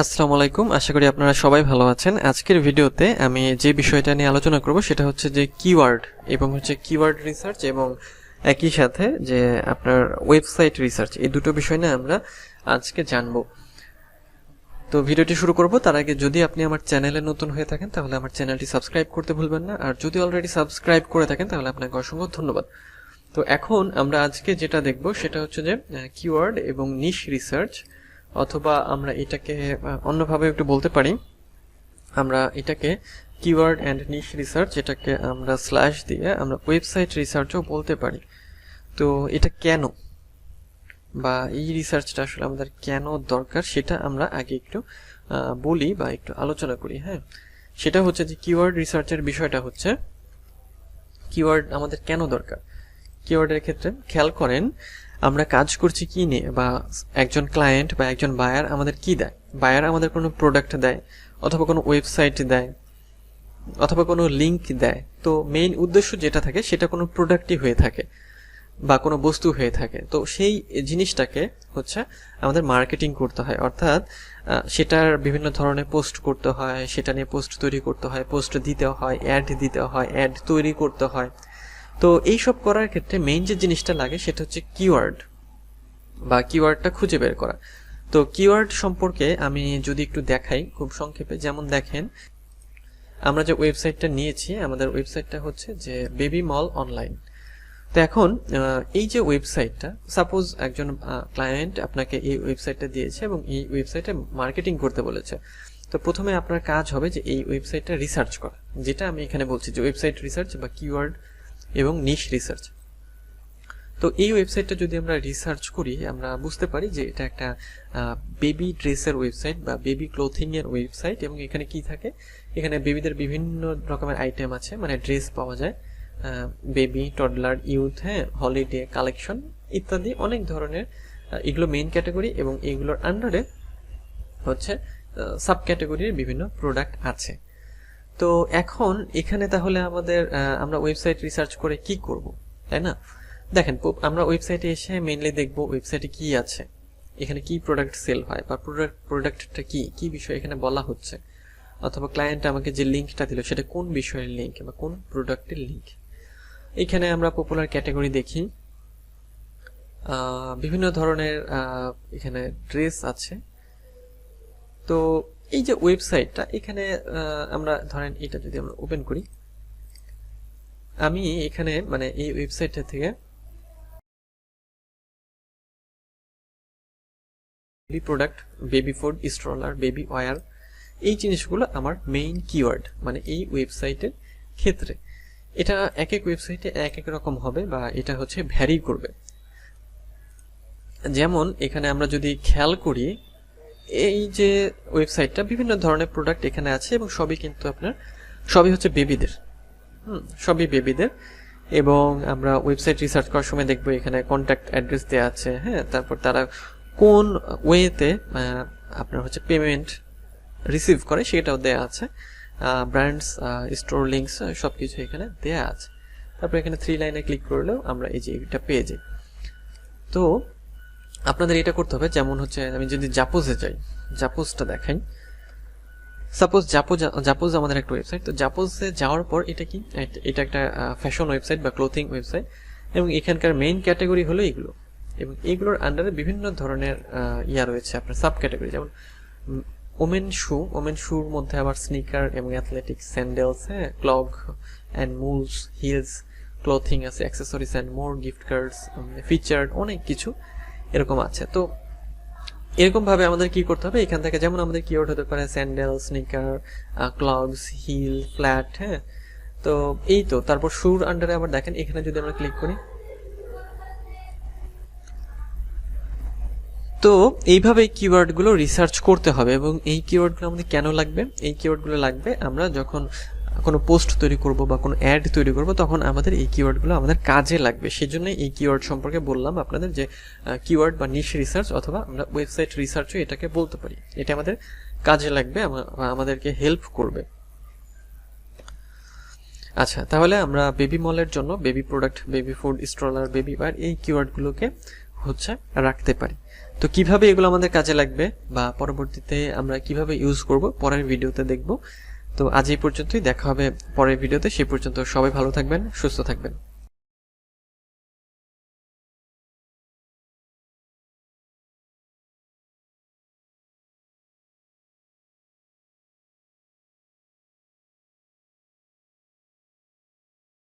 আসসালামু আলাইকুম, আশা করি আপনারা সবাই ভালো আছেন। আজকের ভিডিওতে আমি যে বিষয়টা নিয়ে আলোচনা করব সেটা হচ্ছে যে কিওয়ার্ড এবং কিওয়ার্ড রিসার্চ এবং একই সাথে যে আপনার ওয়েবসাইট রিসার্চ, এই দুটো বিষয় নিয়ে আমরা আজকে জানবো। তো ভিডিওটি শুরু করব তার আগে যদি আপনি আমার চ্যানেলে নতুন হয়ে থাকেন তাহলে আমার চ্যানেলটি সাবস্ক্রাইব করতে ভুলবেন না, আর যদি অলরেডি সাবস্ক্রাইব করে থাকেন তাহলে আপনাকে অসংখ্য ধন্যবাদ। তো এখন আমরা আজকে যেটা দেখব সেটা হচ্ছে যে কিওয়ার্ড এবং নিশ রিসার্চ, অথবা আমরা এটাকে অন্যভাবে একটু বলতে পারি, আমরা এটাকে কিওয়ার্ড অ্যান্ড নিশ রিসার্চ, এটাকে আমরা স্ল্যাশ দিয়ে আমরা ওয়েবসাইট রিসার্চও বলতে পারি। তো এটা কেন, বা এই রিসার্চটা আসলে আমাদের কেন দরকার সেটা আমরা আগে একটু বলি বা একটু আলোচনা করি। হ্যাঁ, সেটা হচ্ছে যে কিওয়ার্ড রিসার্চের বিষয়টা হচ্ছে কিওয়ার্ড আমাদের কেন দরকার। কিওয়ার্ডের ক্ষেত্রে খেয়াল করেন আমরা কাজ করছি কি নিয়ে, বা একজন ক্লায়েন্ট বা একজন বায়ার আমাদের কি দেয়। বায়ার আমাদের কোনো প্রোডাক্ট দেয়, অথবা কোনো ওয়েবসাইট দেয়, অথবা কোনো লিঙ্ক দেয়। তো মেইন উদ্দেশ্য যেটা থাকে সেটা কোনো প্রোডাক্টই হয়ে থাকে বা কোনো বস্তু হয়ে থাকে। তো সেই জিনিসটাকে হচ্ছে আমাদের মার্কেটিং করতে হয়, অর্থাৎ সেটার বিভিন্ন ধরনের পোস্ট করতে হয়, সেটা নিয়ে পোস্ট তৈরি করতে হয়, পোস্ট দিতে হয়, অ্যাড দিতে হয়, অ্যাড তৈরি করতে হয়। তো এইসব করার ক্ষেত্রে মেইন যে জিনিসটা লাগে সেটা হচ্ছে কিওয়ার্ড বা কিওয়ার্ডটা খুঁজে বের করা। তো কিওয়ার্ড সম্পর্কে আমি যদি একটু দেখাই খুব সংক্ষেপে, যেমন দেখেন আমরা যে ওয়েবসাইটটা নিয়েছি, আমাদের ওয়েবসাইটটা হচ্ছে যে বেবি মল অনলাইন। তো এখন এই যে ওয়েবসাইটটা, সাপোজ একজন ক্লায়েন্ট আপনাকে এই ওয়েবসাইটটা দিয়েছে এবং এই ওয়েবসাইটে মার্কেটিং করতে বলেছে। তো প্রথমে আপনার কাজ হবে যে এই ওয়েবসাইটটা রিসার্চ করা, যেটা আমি এখানে বলছি যে ওয়েবসাইট রিসার্চ বা কিওয়ার্ড এবং নিশ রিসার্চ। তো এই ওয়েবসাইটটা যদি আমরা রিসার্চ করি আমরা বুঝতে পারি যে এটা একটা বেবি ড্রেসের ওয়েবসাইট বা বেবি ক্লোথিং এর ওয়েবসাইট। এবং এখানে কি থাকে, এখানে বেবিদের বিভিন্ন রকমের আইটেম আছে, মানে ড্রেস পাওয়া যায়, বেবি, টডলার, ইউথ, হ্যাঁ, হলিডে কালেকশন ইত্যাদি অনেক ধরনের। এগুলো মেইন ক্যাটাগরি এবং এগুলোর আন্ডারে হচ্ছে সাব ক্যাটাগরির বিভিন্ন প্রোডাক্ট আছে। তো এখন এখানে তাহলে আমরা ওয়েবসাইট রিসার্চ করে কি করব, তাই না? দেখেন, আমরা ওয়েবসাইটে এসে মেইনলি দেখব ওয়েবসাইটে কি আছে, এখানে কি প্রোডাক্ট সেল হয়, বা প্রোডাক্টটা কি বিষয় এখানে বলা হচ্ছে, অথবা ক্লায়েন্ট আমাকে যে লিঙ্কটা দিল সেটা কোন বিষয়ের লিঙ্ক বা কোন প্রোডাক্টের লিঙ্ক। এখানে আমরা পপুলার ক্যাটাগরি দেখি, বিভিন্ন ধরনের এখানে ড্রেস আছে। তো এই যে ওয়েবসাইটটা, এখানে আমরা ধরেন এটা যদি আমরা ওপেন করি, আমি এখানে মানে এই ওয়েবসাইটটা থেকে baby product, baby food, stroller, baby wear, এই জিনিসগুলো আমার মেইন কিওয়ার্ড মানে এই ওয়েবসাইটের ক্ষেত্রে। এটা এক এক ওয়েবসাইটে এক এক রকম হবে, বা এটা হচ্ছে ভ্যারি করবে। যেমন এখানে আমরা যদি খেয়াল করি, এই যে ওয়েবসাইটটা বিভিন্ন ধরনের প্রোডাক্ট এখানে আছে এবং সবই হচ্ছে বেবিদের, সবই বেবিদের। এবং আমরা ওয়েবসাইট রিসার্চ করার সময় দেখবো এখানে কন্ট্যাক্ট অ্যাড্রেস দেওয়া আছে, হ্যাঁ, তারপর তারা কোন ওয়েতে আপনার হচ্ছে পেমেন্ট রিসিভ করে সেটাও দেয়া আছে, ব্র্যান্ডস, স্টোর লিঙ্কস সবকিছু এখানে দেয়া আছে। তারপর এখানে 3 লাইনে ক্লিক করলেও আমরা এই যে এটা পেয়ে যাই। তো আপনাদের এটা করতে হবে, যেমন হচ্ছে আমি যদি জাপোজে যাই, জাপোজটা দেখাই। সাপোজ জাপোজ আমাদের একটা ওয়েবসাইট। তো জাপোজে যাওয়ার পর এটা একটা ফ্যাশন ওয়েবসাইট বা ক্লোথিং ওয়েবসাইট, এবং এখানকার মেইন ক্যাটাগরি হলো এগুলো, এবং এগুলোর আন্ডারে বিভিন্ন ধরনের রয়েছে আপনার সাব ক্যাটাগরি। যেমন ওমেন শুর মধ্যে আবার স্নিকার এবং অ্যাথলেটিক্স, স্যান্ডেলস, হ্যাঁ, ক্লগ অ্যান্ড মুলস, হিলস, ক্লোথিং আছে, accessories and more, gift cards, featured, অনেক কিছু এরকম আছে। তো এরকম ভাবে আমাদের কি করতে হবে, এখান থেকে যেমন আমাদের কিওয়ার্ড হতে পারে sandal, sneaker, clogs, hill, flat, হ্যাঁ। তো এই তো, তারপর শুর আন্ডারে আবার দেখেন এখানে যদি আমরা ক্লিক করি, তো এইভাবে কিওয়ার্ডগুলো রিসার্চ করতে হবে। এবং এই কিওয়ার্ডগুলো আমাদের কেন লাগবে? এই কিওয়ার্ডগুলো লাগবে আমরা যখন কোনো পোস্ট তৈরি করব বা কোনো অ্যাড তৈরি করব, তখন আমাদের এই কিওয়ার্ডগুলো আমাদের কাজে লাগবে। সেজন্য এই কিওয়ার্ড সম্পর্কে বললাম আপনাদের যে কিওয়ার্ড বা নিশ রিসার্চ, অথবা আমরা ওয়েবসাইট রিসার্চও এটাকে বলতে পারি। এটা আমাদের কাজে লাগবে, আমাদেরকে হেল্প করবে। আচ্ছা, তাহলে আমরা বেবি মলের জন্য baby product, baby food, stroller, baby wear, এই কিওয়ার্ডগুলোকে হচ্ছে রাখতে পারি। তো কিভাবে এগুলো আমাদের কাজে লাগবে বা পরবর্তীতে আমরা কিভাবে ইউজ করব পরের ভিডিওতে দেখব। তো আজ এই পর্যন্তই, দেখা হবে পরের ভিডিওতে। সেই পর্যন্ত সবাই ভালো থাকবেন, সুস্থ থাকবেন।